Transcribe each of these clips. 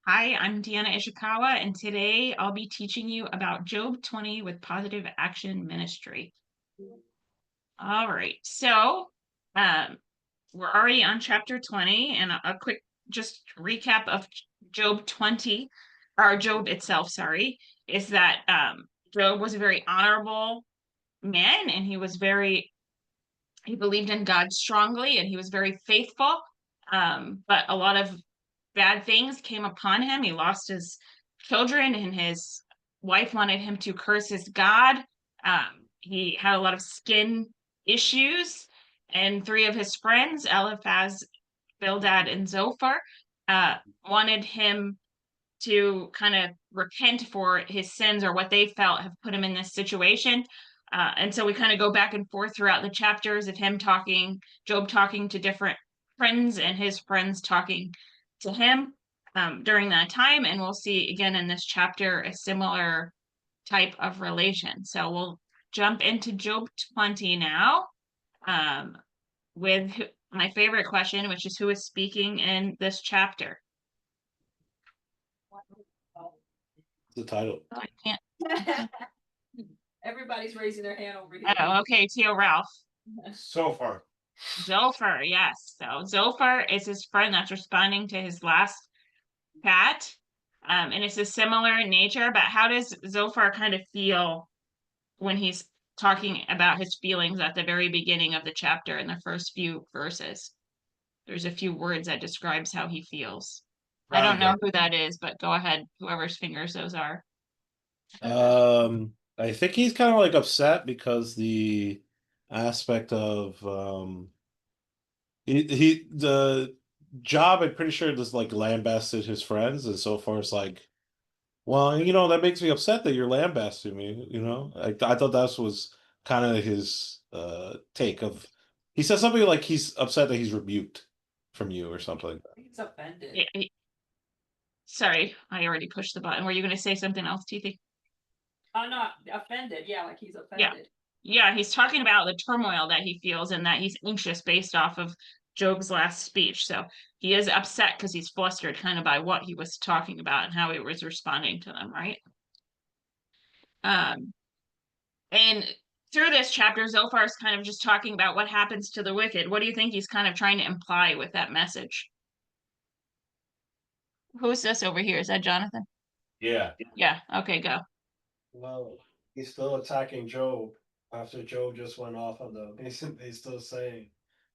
Hi, I'm Deanna Ishikawa, and today I'll be teaching you about Job 20 with Positive Action Ministry. All right, so um, we're already on chapter 20, and a quick just recap of Job 20, or Job itself, sorry, is that Job was a very honorable man, and he believed in God strongly, and he was very faithful. But a lot of bad things came upon him. He lost his children, and his wife wanted him to curse his God. He had a lot of skin issues, and three of his friends, Eliphaz, Bildad, and Zophar, uh, wanted him to kind of repent for his sins or what they felt have put him in this situation. And so we kind of go back and forth throughout the chapters of him talking, Job talking to different friends and his friends talking to him during that time. And we'll see again in this chapter a similar type of relation. So we'll jump into Job 20 now um, with my favorite question, which is who is speaking in this chapter? The title. Oh, I can't. Everybody's raising their hand over here. Oh, okay, Tio Ralph. Zophar. Zophar, yes. So Zophar is his friend that's responding to his last cat. And it's a similar nature, but how does Zophar kind of feel when he's talking about his feelings at the very beginning of the chapter in the first few verses? There's a few words that describes how he feels. I don't know who that is, but go ahead, whoever's fingers those are. I think he's kind of like upset because the aspect of the job, I'm pretty sure just like lambasted his friends, and so far it's like, well, that makes me upset that you're lambasting me. I thought that was kind of his take of, he said something like he's upset that he's rebuked from you or something. He's offended. Sorry, I already pushed the button. Were you going to say something else, Titi? I'm not offended. Yeah, like he's offended. Yeah, he's talking about the turmoil that he feels and that he's anxious based off of Job's last speech. So he is upset because he's flustered kind of by what he was talking about and how he was responding to them, right? Um, and through this chapter, Zophar is kind of just talking about what happens to the wicked. What do you think he's kind of trying to imply with that message? Who's this over here? Is that Jonathan? Yeah. Yeah, okay, go. Well, he's still attacking Job after Job just went off on them. He's still saying,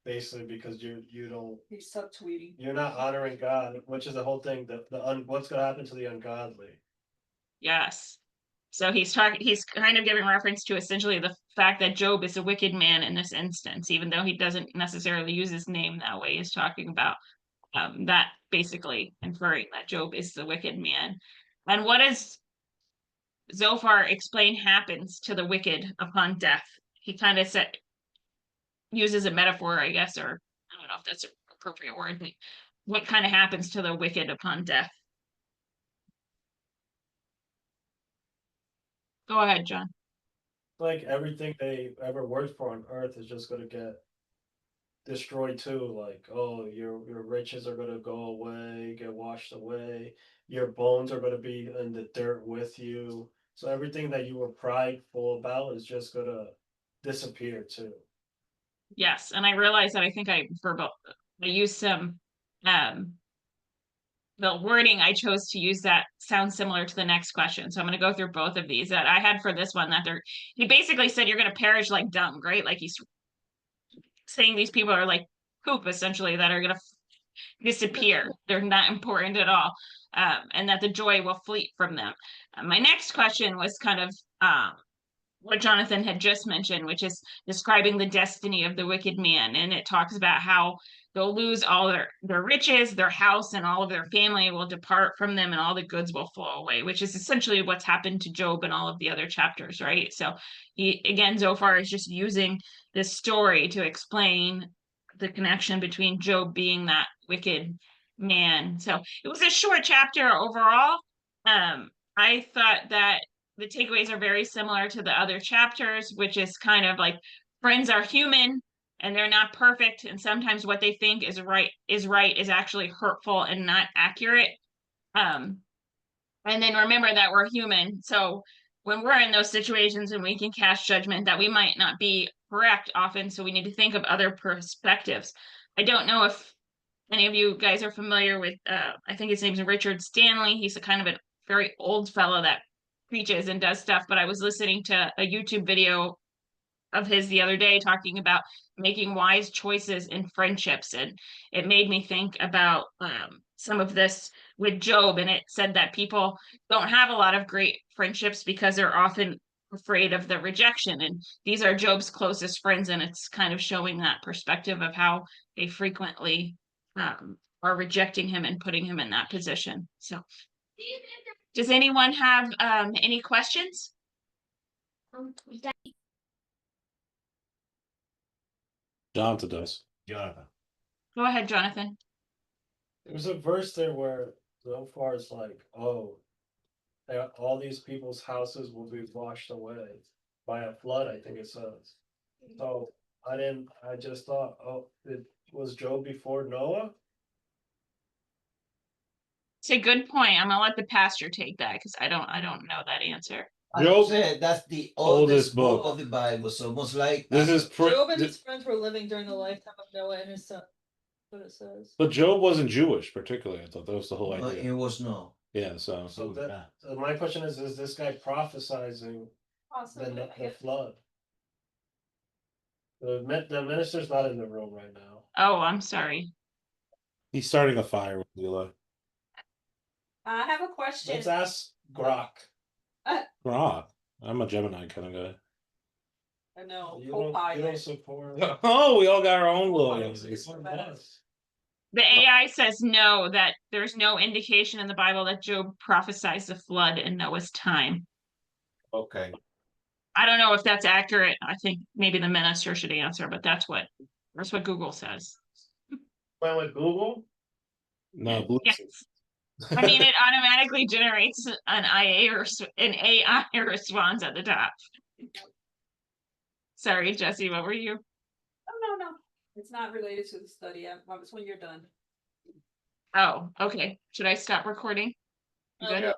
basically, because you don't He's subtweeting. you're not honoring God, which is the whole thing. What's going to happen to the ungodly? Yes. So he's kind of giving reference to essentially the fact that Job is a wicked man in this instance, even though he doesn't necessarily use his name that way. He's talking about that basically inferring that Job is the wicked man. And what does Zophar explain happens to the wicked upon death? He kind of uses a metaphor, I guess, or I don't know if that's an appropriate word, but what kind of happens to the wicked upon death? Go ahead, John. Like everything they ever worked for on earth is just going to get destroyed too. Like, oh, your riches are going to go away, get washed away. Your bones are going to be in the dirt with you. So everything that you were prideful about is just going to disappear too. Yes, and I realize that I think I used some um the wording I chose to use that sounds similar to the next question. So I'm going to go through both of these that I had for this one that he basically said you're going to perish like dung, right? Like he's saying these people are like poop essentially that are going to disappear. They're not important at all. And that the joy will flee from them. My next question was kind of what Jonathan had just mentioned, which is describing the destiny of the wicked man. And it talks about how they'll lose all their riches, their house, and all of their family will depart from them, and all the goods will flow away, which is essentially what's happened to Job and all of the other chapters, right? So Zophar is just using this story to explain the connection between Job being that wicked man. So it was a short chapter overall. I thought that the takeaways are very similar to the other chapters, which is kind of like friends are human and they're not perfect. And sometimes what they think is right is actually hurtful and not accurate. And then remember that we're human. So when we're in those situations and we can cast judgment that we might not be correct often, so we need to think of other perspectives. I don't know if any of you guys are familiar with, I think his name's Richard Stanley. He's a kind of a very old fellow that preaches and does stuff, but I was listening to a YouTube video of his the other day talking about making wise choices in friendships, and it made me think about some of this with Job, and it said that people don't have a lot of great friendships because they're often afraid of the rejection, and these are Job's closest friends, and it's kind of showing that perspective of how they frequently are rejecting him and putting him in that position. So does anyone have any questions? Jonathan does. Jonathan. Go ahead, Jonathan. There's a verse there where so far it's like, oh, all these people's houses will be washed away by a flood, I think it says. So I just thought, oh, was Job before Noah? It's a good point. I'm gonna let the pastor take that because I don't know that answer. I Job- said that's the oldest oldest book book. of the Bible, so most like This is Job and his friends were living during the lifetime of Noah and his son. What it says. but Job wasn't Jewish particularly. I thought that was the whole it idea. was no. Yeah, so So so my question is this guy prophesizing the flood? The minister's not in the room right now. Oh, I'm sorry. he's starting a fire with Leela. I have a question. Let's ask Grok. Grok. I'm a Gemini kind of guy. I know. You don't Co-pilot. support. Oh, we all got our own little. The AI says no, that there's no indication in the Bible that Job prophesies the flood in Noah's time. Okay. I don't know if that's accurate. I think maybe the minister should answer, but that's what Google says. Went with Google. No, blue. Yes. I mean, it automatically generates an AI response at the top. Sorry, Jesse, what were you? No. It's not related to the study. It's when you're done. Oh, okay. Should I stop recording? You good? Okay.